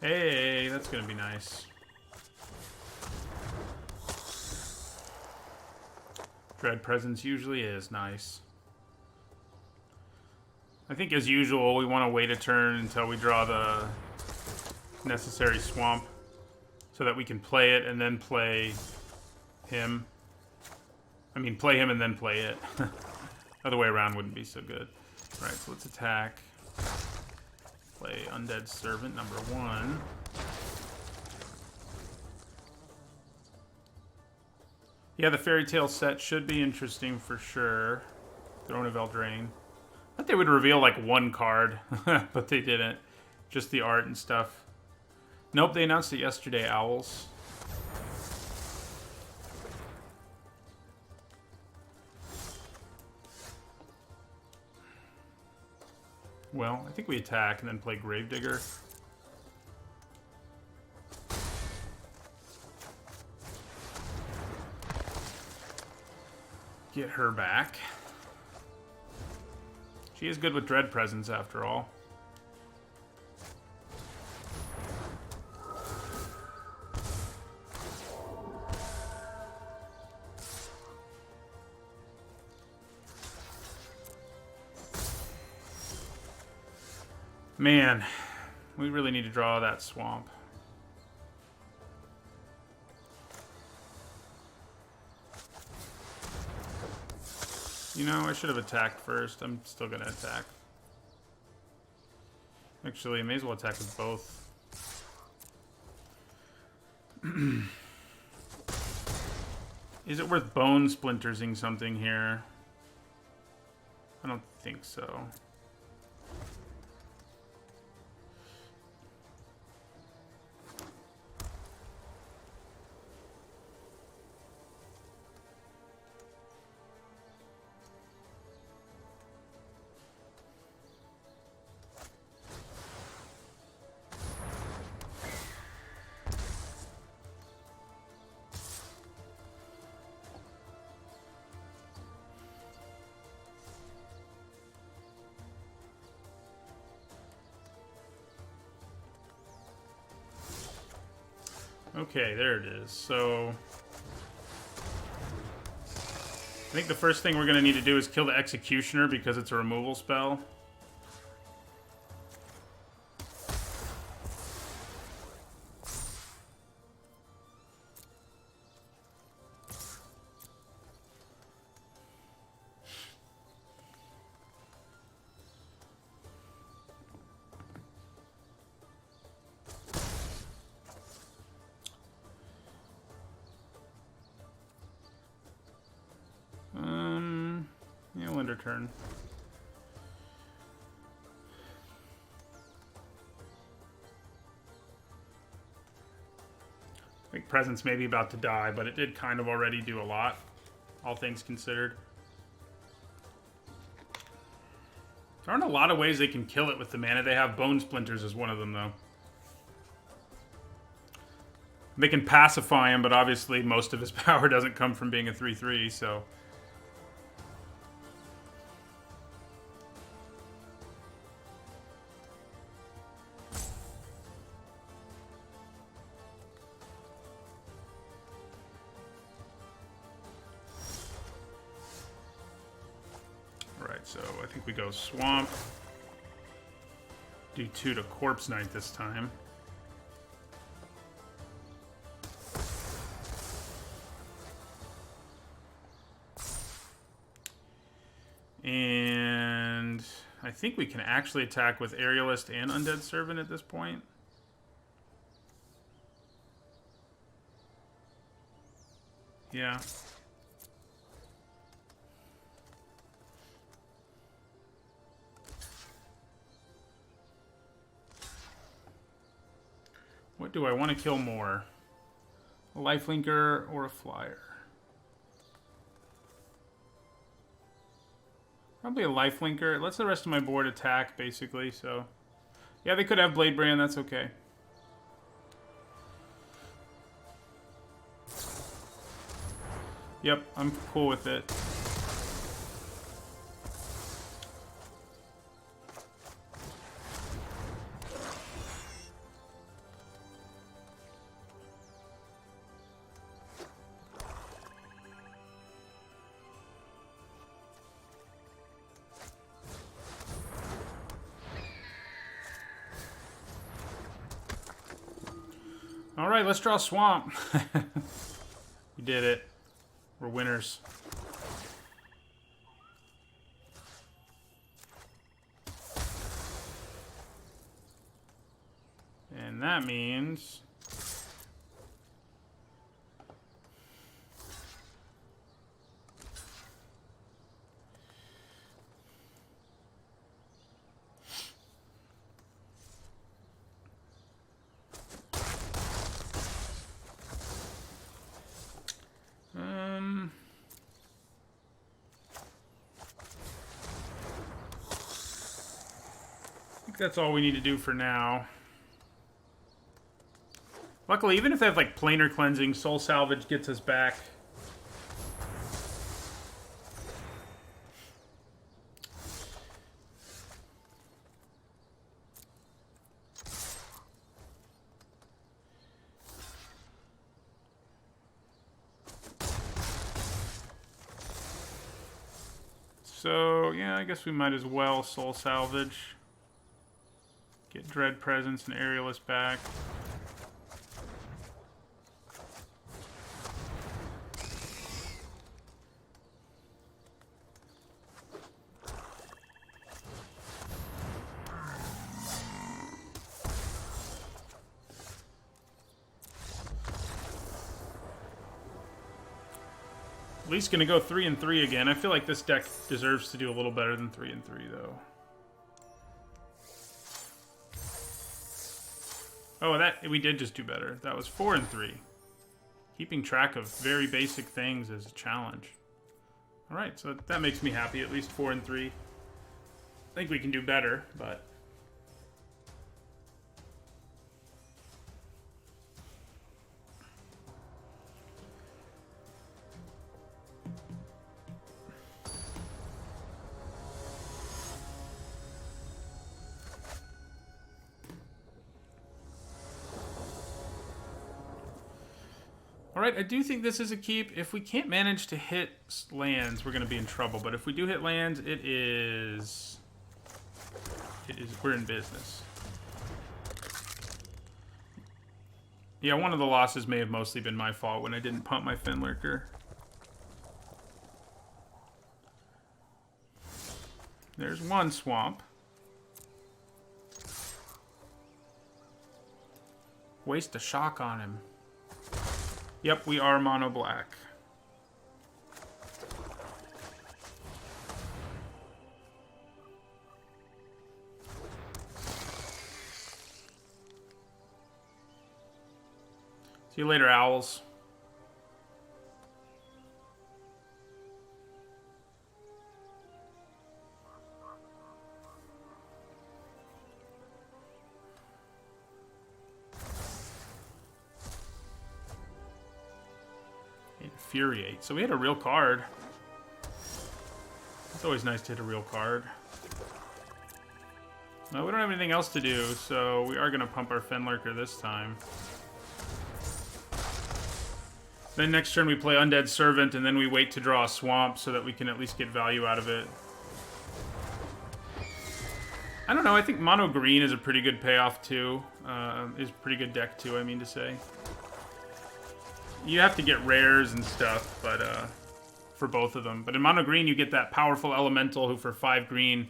Hey, that's gonna be nice. Dread Presence usually is nice. I think as usual, we want to wait a turn until we draw the necessary swamp so that we can play it and then play him. I mean, play him and then play it. Other way around wouldn't be so good. Right, so let's attack. Play Undead Servant number 1. Yeah, the Fairy Tale set should be interesting for sure. Throne of Eldraine. I thought they would reveal like 1 card, but they didn't. Just the art and stuff. Nope, they announced it yesterday, Owls. Well, I think we attack and then play Gravedigger. Get her back. She is good with Dread Presence after all. Man, we really need to draw that swamp. You know, I should have attacked first. I'm still going to attack. Actually, I may as well attack with both. Is it worth bone splintersing something here? I don't think so. Okay, there it is. So I think the first thing we're going to need to do is kill the Executioner because it's a removal spell. Yeah, we'll end our turn. I think Presence may be about to die, but it did kind of already do a lot, all things considered. There aren't a lot of ways they can kill it with the mana they have. Bone Splinters is one of them, though. They can pacify him, but obviously most of his power doesn't come from being a 3/3, so... Alright, so I think we go Swamp. Do 2 to Corpse Knight this time. And I think we can actually attack with Aerialist and Undead Servant at this point. Yeah. What do I want to kill more? A Lifelinker or a Flyer? Probably a Lifelinker. It lets the rest of my board attack, basically, so... Yeah, they could have Blade Brand, that's okay. Yep, I'm cool with it. Alright, let's draw Swamp. We did it. We're winners. And that means... I think that's all we need to do for now. Luckily, even if they have like Planar Cleansing, Soul Salvage gets us back. So, yeah, I guess we might as well Soul Salvage. Get Dread Presence and Aerialist back. At least gonna go 3 and 3 again. I feel like this deck deserves to do a little better than 3 and 3 though. Oh, that we did just do better. That was 4 and 3. Keeping track of very basic things is a challenge. All right, so that makes me happy. At least 4 and 3. I think we can do better, but. Alright, I do think this is a keep. If we can't manage to hit lands, we're going to be in trouble. But if we do hit lands, we're in business. Yeah, one of the losses may have mostly been my fault when I didn't pump my Fenlurker. There's one swamp. Waste a shock on him. Yep, we are mono black. See you later, owls. Infuriate. So we had a real card. It's always nice to hit a real card. No, we don't have anything else to do, so we are going to pump our Fenlurker this time. Then next turn we play Undead Servant, and then we wait to draw a swamp so that we can at least get value out of it. I don't know, I think mono green is a pretty good payoff too. Is a pretty good deck too, I mean to say. You have to get rares and stuff, but for both of them. But in mono green, you get that powerful elemental who, for 5 green,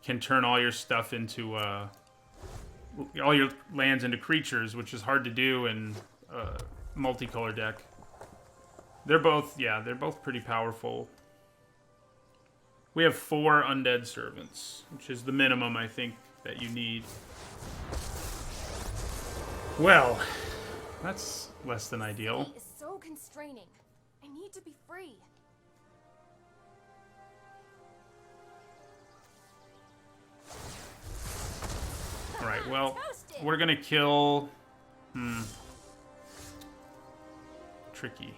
can turn all your stuff into all your lands into creatures, which is hard to do in a multicolor deck. They're both, yeah, they're both pretty powerful. We have 4 undead servants, which is the minimum I think that you need. Well, that's less than ideal. So constraining. I need to be free. Alright, well, we're gonna kill... Tricky.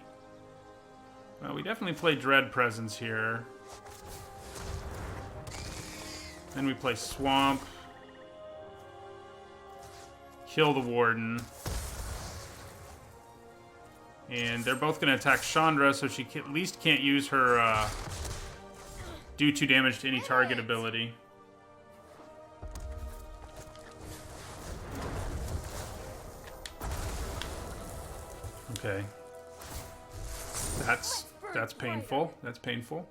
Well, we definitely play Dread Presence here. Then we play Swamp. Kill the Warden. And they're both going to attack Chandra, so she at least can't use her do 2 damage to any target ability. Okay. That's painful. That's painful.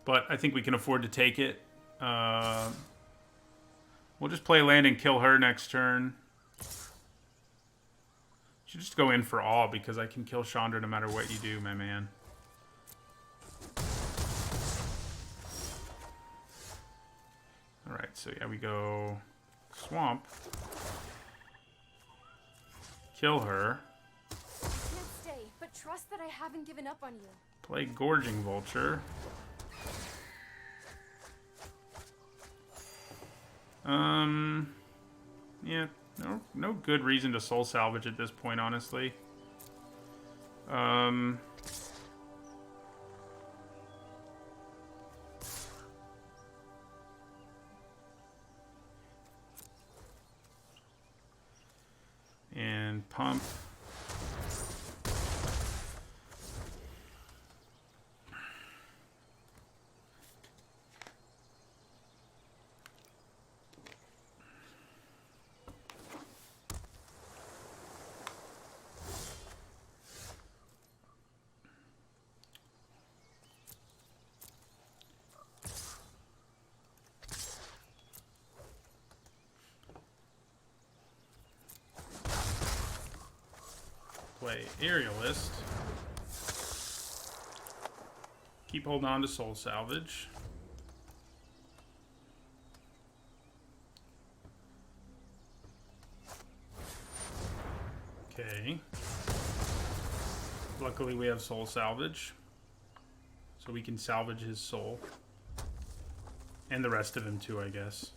But I think we can afford to take it. We'll just play land and kill her next turn. Should just go in for all because I can kill Chandra no matter what you do, my man. Alright, so yeah, we go Swamp. Kill her. Can't stay, but trust that I haven't given up on you. Play Gorging Vulture. Yeah, no good reason to soul salvage at this point, honestly. And pump. Play Aerialist. Keep holding on to Soul Salvage. Okay. Luckily we have Soul Salvage. So we can salvage his soul. And the rest of him too, I guess.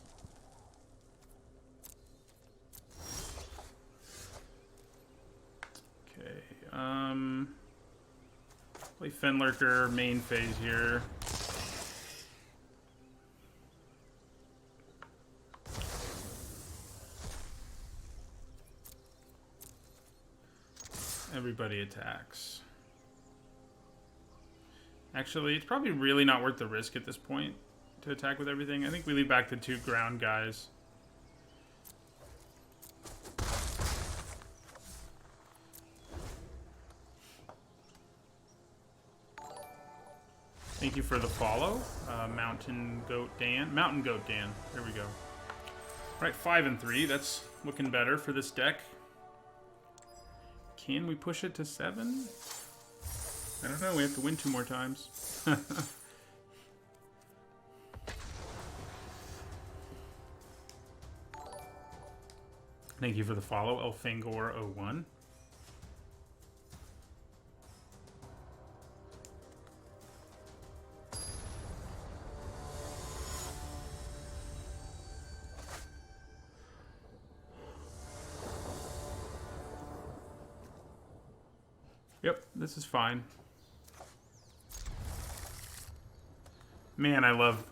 Okay. Play Fenlurker main phase here. Everybody attacks. Actually, it's probably really not worth the risk at this point to attack with everything. I think we leave back the 2 ground guys. Thank you for the follow, Mountain Goat Dan. Mountain Goat Dan. There we go. All right, 5 and 3. That's looking better for this deck. Can we push it to 7? I don't know. We have to win 2 more times. Thank you for the follow, Elfangor01. Yep, this is fine. Man, I love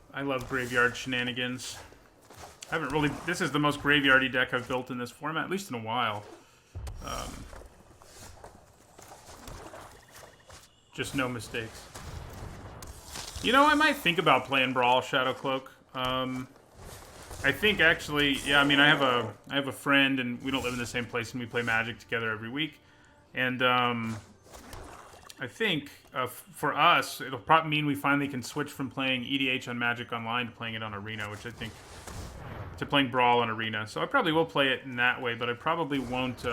graveyard shenanigans. I haven't really... This is the most graveyardy deck I've built in this format, at least in a while. Just no mistakes. You know, I might think about playing Brawl Shadow Cloak. I think actually, yeah. I mean, I have a friend, and we don't live in the same place, and we play Magic together every week. And I think for us, it'll probably mean we finally can switch from playing EDH on Magic Online to playing it on Arena, which I think to playing Brawl on Arena. So I probably will play it in that way, but I probably won't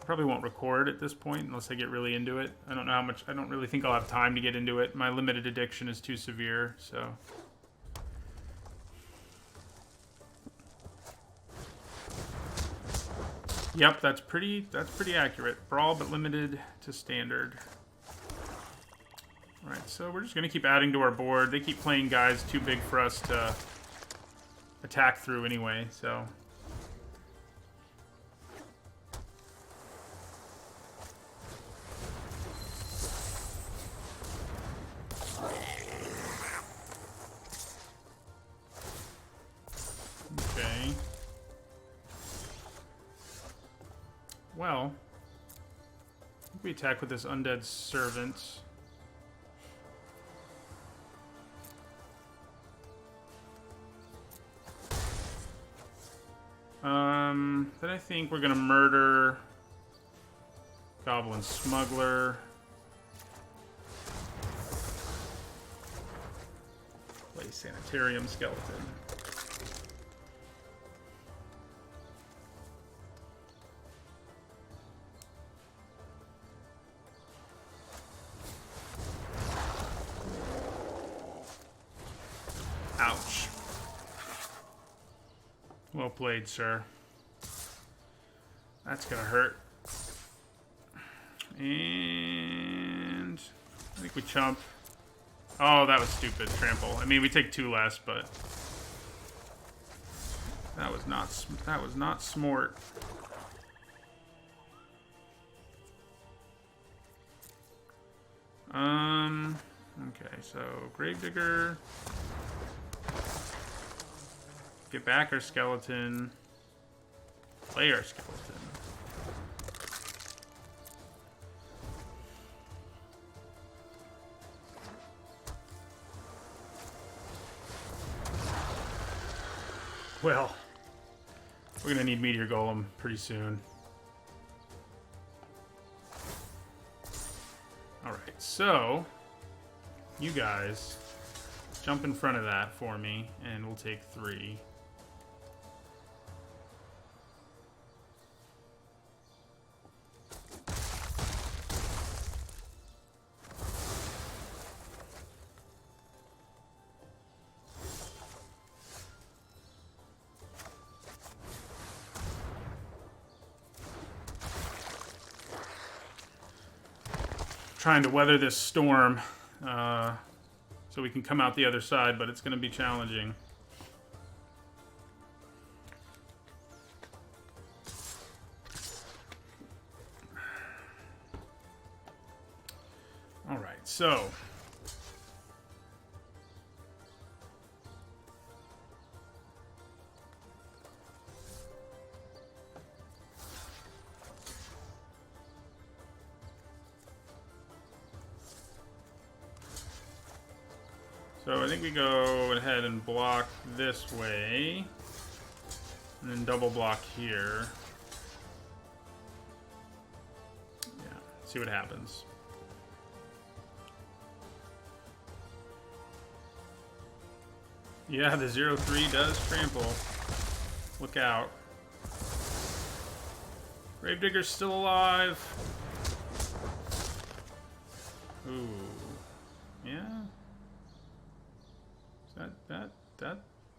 record at this point unless I get really into it. I don't know how much. I don't really think I'll have time to get into it. My limited addiction is too severe, so. Yep, that's pretty accurate. Brawl, but limited to standard. Alright, so we're just going to keep adding to our board. They keep playing guys too big for us to attack through anyway, so. Okay. Well, I think we attack with this Undead Servant. Then I think we're gonna murder Goblin Smuggler. Play Sanitarium Skeleton. Ouch. Well played, sir. That's gonna hurt. And I think we chump. Oh, that was stupid. Trample. I mean, we take 2 less, but that was not smart. Okay, so Gravedigger. Get back our skeleton. Play our skeleton. Well, we're gonna need Meteor Golem pretty soon. Alright, so you guys jump in front of that for me, and we'll take 3. trying to weather this storm so we can come out the other side, but it's going to be challenging. All right, so I think we go ahead and block this way, and then double block here. Yeah, see what happens. Yeah, the 0/3 does trample. Look out. Gravedigger's still alive. Ooh. Yeah.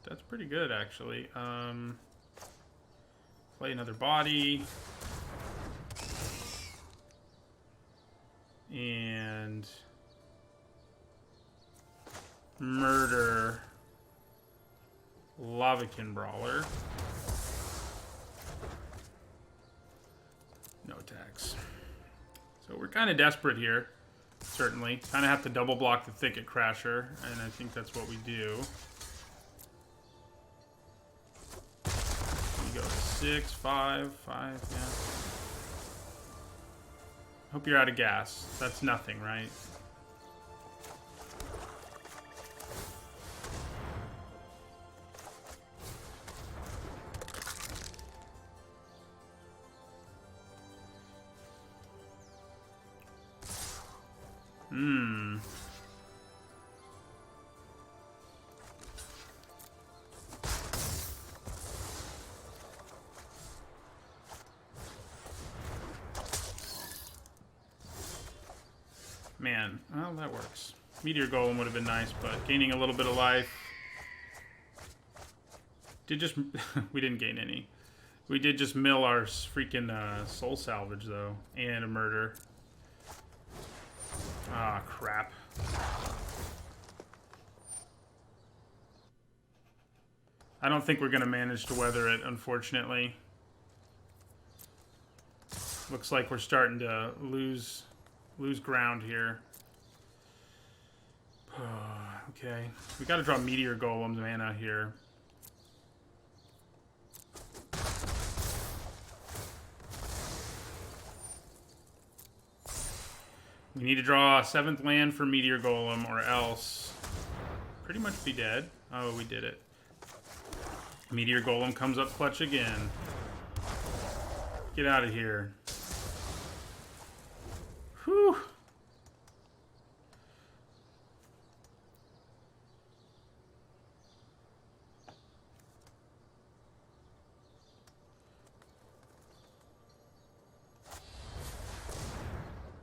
That's pretty good, actually. Play another body. And murder Lavakin Brawler. No attacks. So we're kind of desperate here, certainly. Kind of have to double block the Thicket Crasher, and I think that's what we do. We go 6, 5, 5, yeah. Hope you're out of gas. That's nothing, right? Man, well, that works. Meteor Golem would have been nice, but gaining a little bit of life. We didn't gain any. We did just mill our freaking soul salvage, though, and a murder. Ah, crap. I don't think we're going to manage to weather it, unfortunately. Looks like we're starting to lose ground here. Okay. We got to draw Meteor Golem's mana here. We need to draw a 7th land for Meteor Golem, or else pretty much be dead. Oh, we did it. Meteor Golem comes up clutch again. Get out of here. Whew.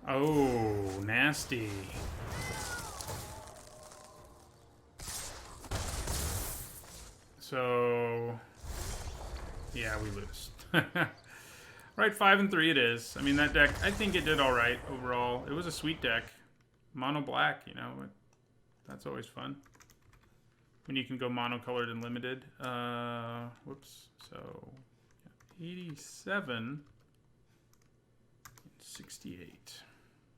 Oh, nasty. So, yeah, we lose. Right, 5 and 3 it is. I mean, that deck, I think it did all right overall. It was a sweet deck. Mono black, you know, that's always fun. When you can go mono-colored and limited. Whoops. So, 87 and 68.